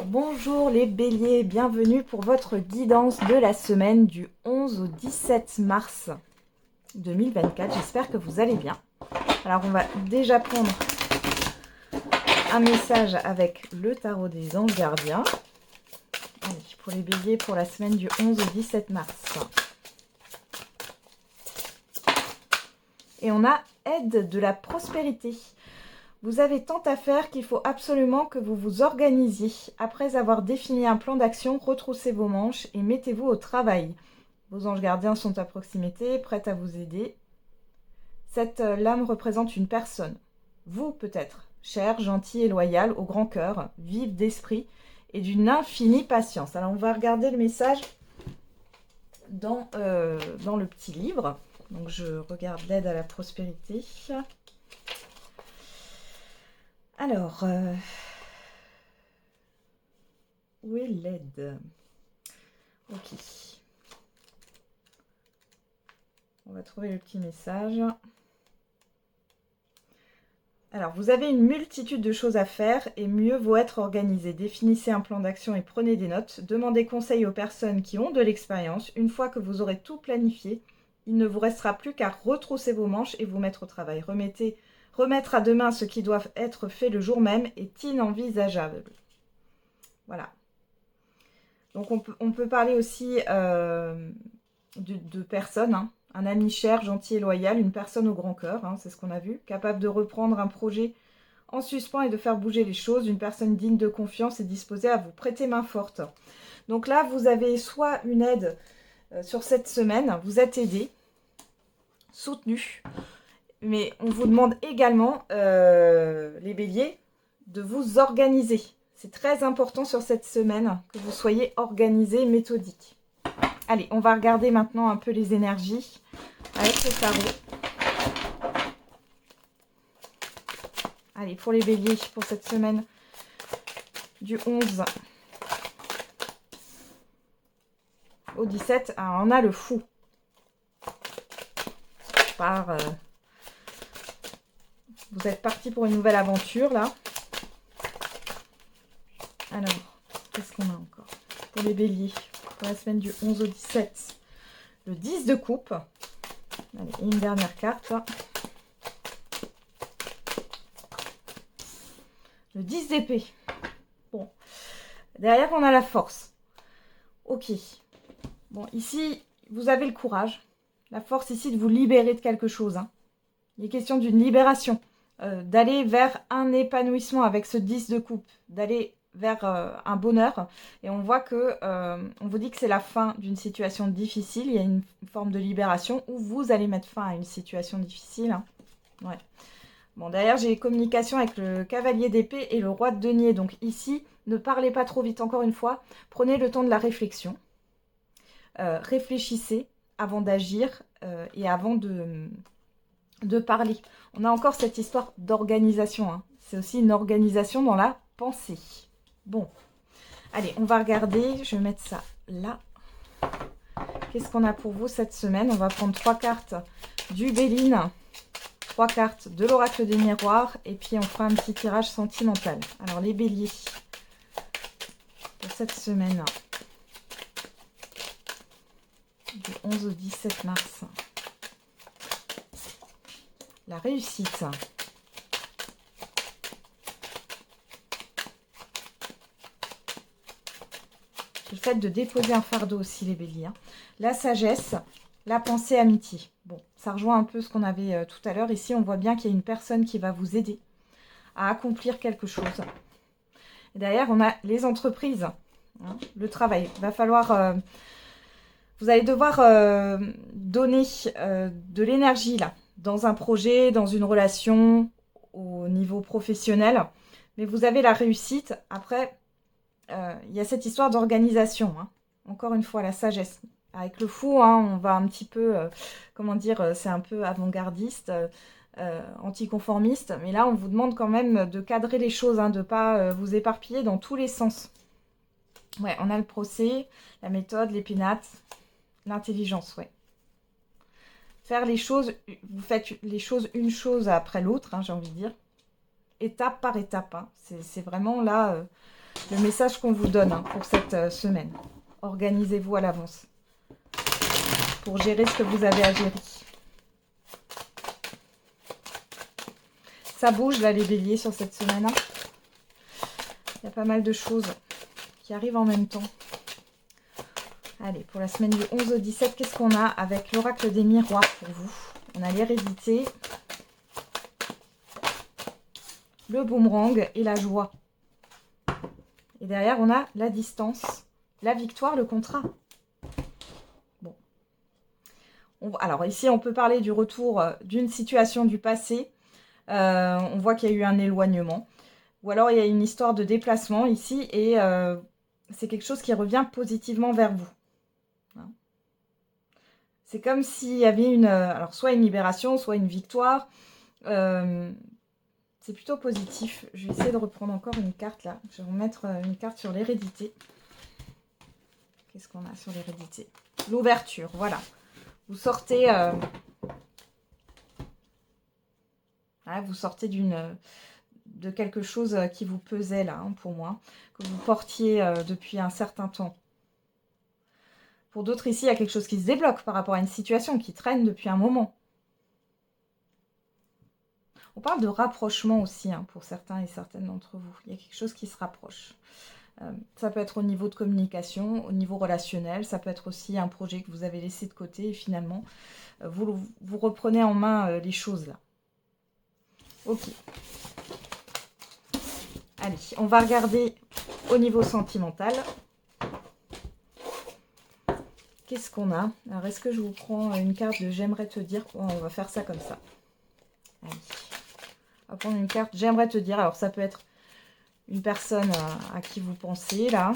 Bonjour les béliers, bienvenue pour votre guidance de la semaine du 11 au 17 mars 2024. J'espère que vous allez bien. Alors on va déjà prendre un message avec le tarot des anges gardiens. Allez, pour les béliers pour la semaine du 11 au 17 mars. Et on a aide de la prospérité. Vous avez tant à faire qu'il faut absolument que vous vous organisiez. Après avoir défini un plan d'action, retroussez vos manches et mettez-vous au travail. Vos anges gardiens sont à proximité, prêts à vous aider. Cette lame représente une personne. Vous peut-être, cher, gentil et loyal, au grand cœur, vive d'esprit et d'une infinie patience. Alors on va regarder le message dans le petit livre. Donc je regarde l'aide à la prospérité. Alors, où est l'aide? Ok. On va trouver le petit message. Alors, vous avez une multitude de choses à faire et mieux vaut être organisé. Définissez un plan d'action et prenez des notes. Demandez conseil aux personnes qui ont de l'expérience. Une fois que vous aurez tout planifié, il ne vous restera plus qu'à retrousser vos manches et vous mettre au travail. Remettre à demain ce qui doit être fait le jour même est inenvisageable. Voilà. Donc on peut parler aussi de personnes, hein. Un ami cher, gentil et loyal, une personne au grand cœur, hein, c'est ce qu'on a vu, capable de reprendre un projet en suspens et de faire bouger les choses, une personne digne de confiance et disposée à vous prêter main forte. Donc là, vous avez soit une aide sur cette semaine, vous êtes aidé, soutenu, mais on vous demande également, les béliers, de vous organiser. C'est très important sur cette semaine que vous soyez organisé, méthodique. Allez, on va regarder maintenant un peu les énergies avec le tarot. Allez, pour les béliers, pour cette semaine du 11 au 17, alors on a le fou. Vous êtes parti pour une nouvelle aventure, là. Alors, qu'est-ce qu'on a encore pour les béliers pour la semaine du 11 au 17? Le 10 de coupe. Allez, une dernière carte. Le 10 d'épée. Bon. Derrière, on a la force. Ok. Bon, ici, vous avez le courage. La force ici de vous libérer de quelque chose. Hein. Il est question d'une libération. D'aller vers un épanouissement avec ce 10 de coupe. D'aller vers un bonheur. Et on voit que, on vous dit que c'est la fin d'une situation difficile. Il y a une forme de libération où vous allez mettre fin à une situation difficile. Hein. Ouais. Bon, derrière, j'ai les communications avec le cavalier d'épée et le roi de denier. Donc ici, ne parlez pas trop vite, encore une fois. Prenez le temps de la réflexion. Réfléchissez avant d'agir et avant de parler. On a encore cette histoire d'organisation. Hein. C'est aussi une organisation dans la pensée. Bon, allez, on va regarder. Je vais mettre ça là. Qu'est-ce qu'on a pour vous cette semaine? On va prendre 3 cartes du Béline, 3 cartes de l'oracle des miroirs, et puis on fera un petit tirage sentimental. Alors, les béliers, pour cette semaine, du 11 au 17 mars. La réussite. Le fait de déposer un fardeau aussi, les béliers. Hein. La sagesse, la pensée, amitié. Bon, ça rejoint un peu ce qu'on avait tout à l'heure. Ici, on voit bien qu'il y a une personne qui va vous aider à accomplir quelque chose. Et derrière, on a les entreprises, hein, le travail. Il va falloir... vous allez devoir donner de l'énergie, là, dans un projet, dans une relation, au niveau professionnel. Mais vous avez la réussite. Après... il y a cette histoire d'organisation, hein. Encore une fois, la sagesse. Avec le fou, hein, on va un petit peu, comment dire, c'est un peu avant-gardiste, anticonformiste, mais là, on vous demande quand même de cadrer les choses, hein, de ne pas vous éparpiller dans tous les sens. Ouais, on a le procès, la méthode, l'épinate, l'intelligence, ouais. Faire les choses, vous faites les choses une chose après l'autre, hein, j'ai envie de dire, étape par étape. Hein. C'est vraiment là... le message qu'on vous donne pour cette semaine. Organisez-vous à l'avance pour gérer ce que vous avez à gérer. Ça bouge là les béliers sur cette semaine. Il y a pas mal de choses qui arrivent en même temps. Allez, pour la semaine du 11 au 17, qu'est-ce qu'on a avec l'oracle des miroirs pour vous? On a l'hérédité, le boomerang et la joie. Et derrière, on a la distance, la victoire, le contrat. Bon. Alors ici, on peut parler du retour d'une situation du passé. On voit qu'il y a eu un éloignement. Ou alors, il y a une histoire de déplacement ici et c'est quelque chose qui revient positivement vers vous. C'est comme s'il y avait alors soit une libération, soit une victoire. C'est plutôt positif. Je vais essayer de reprendre encore une carte là. Je vais remettre une carte sur l'hérédité. Qu'est-ce qu'on a sur l'hérédité? L'ouverture, voilà. Vous sortez... vous sortez de quelque chose qui vous pesait là, pour moi. Que vous portiez depuis un certain temps. Pour d'autres ici, il y a quelque chose qui se débloque par rapport à une situation qui traîne depuis un moment. On parle de rapprochement aussi pour certains et certaines d'entre vous. Il y a quelque chose qui se rapproche. Ça peut être au niveau de communication, au niveau relationnel. Ça peut être aussi un projet que vous avez laissé de côté et finalement, vous reprenez en main les choses là. Ok. Allez, on va regarder au niveau sentimental. Qu'est-ce qu'on a? Alors, est-ce que je vous prends une carte de j'aimerais te dire? Oh, on va faire ça comme ça. Allez. On va prendre une carte j'aimerais te dire. Alors, ça peut être une personne à qui vous pensez, là.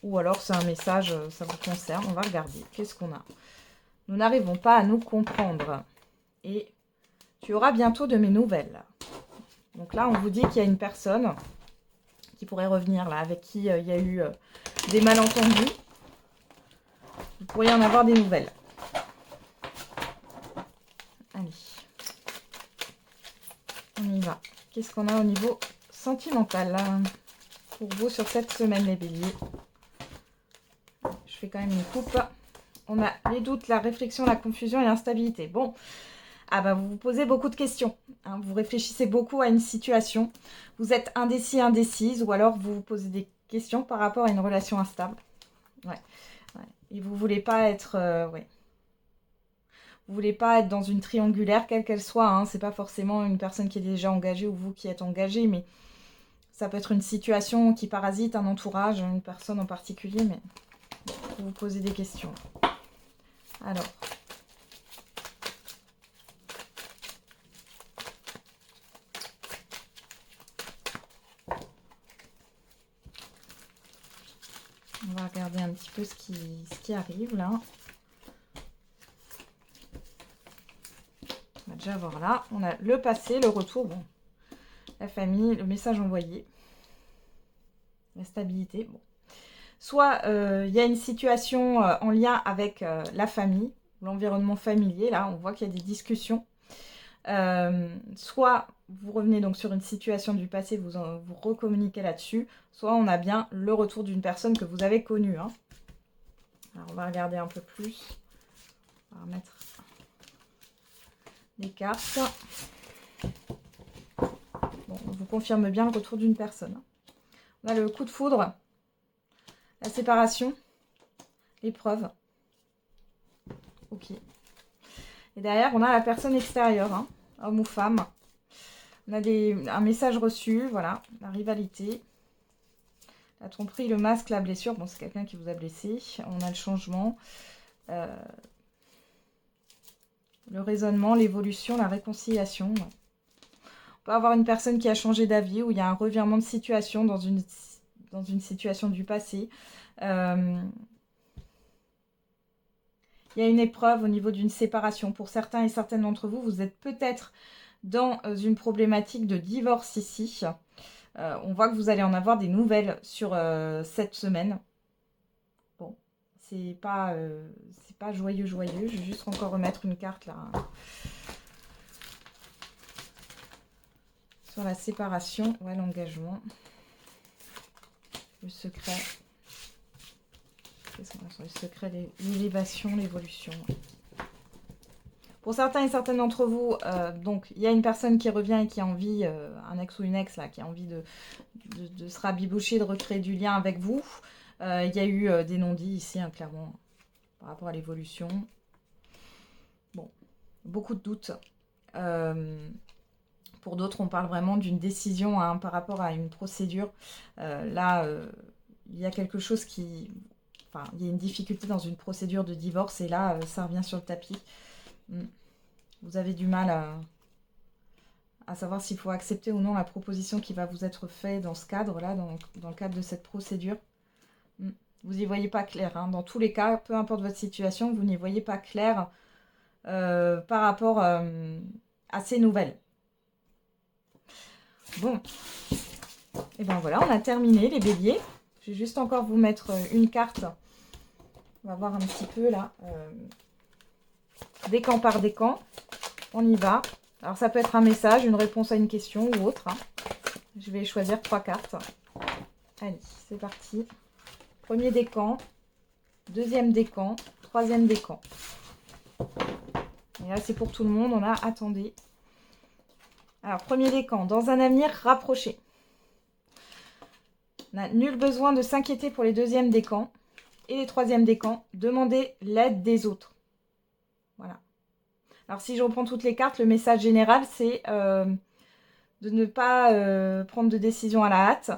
Ou alors, c'est un message, ça vous concerne. On va regarder. Qu'est-ce qu'on a? Nous n'arrivons pas à nous comprendre. Et tu auras bientôt de mes nouvelles. Donc là, on vous dit qu'il y a une personne qui pourrait revenir, là, avec qui il y a eu des malentendus. Vous pourriez en avoir des nouvelles. Allez. On y va. Qu'est-ce qu'on a au niveau sentimental là, pour vous sur cette semaine, les béliers? Je fais quand même une coupe. On a les doutes, la réflexion, la confusion et l'instabilité. Bon, vous vous posez beaucoup de questions. Vous réfléchissez beaucoup à une situation. Vous êtes indécis, indécise, ou alors vous vous posez des questions par rapport à une relation instable. Ouais. Et vous voulez pas être... Vous voulez pas être dans une triangulaire, quelle qu'elle soit. C'est pas forcément une personne qui est déjà engagée ou vous qui êtes engagé, mais ça peut être une situation qui parasite un entourage, une personne en particulier, mais vous vous posez des questions. Alors... On va regarder un petit peu ce qui arrive là. On va déjà voir là. On a le passé, le retour, bon, la famille, le message envoyé, la stabilité. Bon. Soit il y a une situation en lien avec la famille, l'environnement familier. Là, on voit qu'il y a des discussions. Soit vous revenez donc sur une situation du passé, vous recommuniquez là-dessus, soit on a bien le retour d'une personne que vous avez connue. Alors on va regarder un peu plus. On va remettre des cartes. Bon, on vous confirme bien le retour d'une personne. On a le coup de foudre, la séparation, l'épreuve. Ok. Et derrière, on a la personne extérieure, homme ou femme. On a un message reçu, voilà, la rivalité, la tromperie, le masque, la blessure. Bon, c'est quelqu'un qui vous a blessé. On a le changement, le raisonnement, l'évolution, la réconciliation. Ouais. On peut avoir une personne qui a changé d'avis, où il y a un revirement de situation dans une situation du passé. Il y a une épreuve au niveau d'une séparation. Pour certains et certaines d'entre vous, vous êtes peut-être dans une problématique de divorce ici. On voit que vous allez en avoir des nouvelles sur cette semaine. Bon, c'est pas joyeux. Je vais juste encore remettre une carte là. Sur la séparation, ouais, l'engagement. le secret. Qu'est-ce qu'on a sur le secret? L'élévation, l'évolution. Pour certains et certaines d'entre vous, donc il y a une personne qui revient et qui a envie, un ex ou une ex là, qui a envie de se rabiboucher, de recréer du lien avec vous. Il y a eu des non-dits ici, hein, clairement, par rapport à l'évolution. Bon, beaucoup de doutes. Pour d'autres, on parle vraiment d'une décision hein, par rapport à une procédure. Là, il y a quelque chose qui... Enfin, il y a une difficulté dans une procédure de divorce et là, ça revient sur le tapis. Vous avez du mal à savoir s'il faut accepter ou non la proposition qui va vous être faite dans ce cadre-là, dans le cadre de cette procédure. Vous n'y voyez pas clair. Hein. Dans tous les cas, peu importe votre situation, vous n'y voyez pas clair par rapport à ces nouvelles. Bon. Et ben voilà, on a terminé les béliers. Je vais juste encore vous mettre une carte. On va voir un petit peu là. Décan par décan. On y va. Alors ça peut être un message, une réponse à une question ou autre. Hein. Je vais choisir 3 cartes. Allez, c'est parti. Premier décan, deuxième décan, troisième décan. Et là c'est pour tout le monde. On a attendez. Alors premier décan, dans un avenir rapproché. On n'a nul besoin de s'inquiéter pour les deuxièmes décans. Et les troisièmes décans, demandez l'aide des autres. Voilà. Alors si je reprends toutes les cartes, le message général c'est de ne pas prendre de décision à la hâte.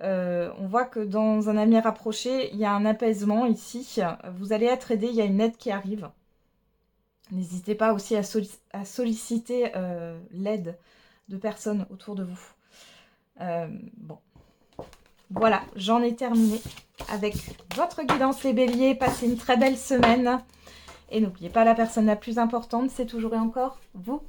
On voit que dans un avenir rapproché, il y a un apaisement ici. Vous allez être aidé, il y a une aide qui arrive. N'hésitez pas aussi à solliciter l'aide de personnes autour de vous. Bon. Voilà, j'en ai terminé avec votre guidance les béliers. Passez une très belle semaine. Et n'oubliez pas, la personne la plus importante, c'est toujours et encore vous.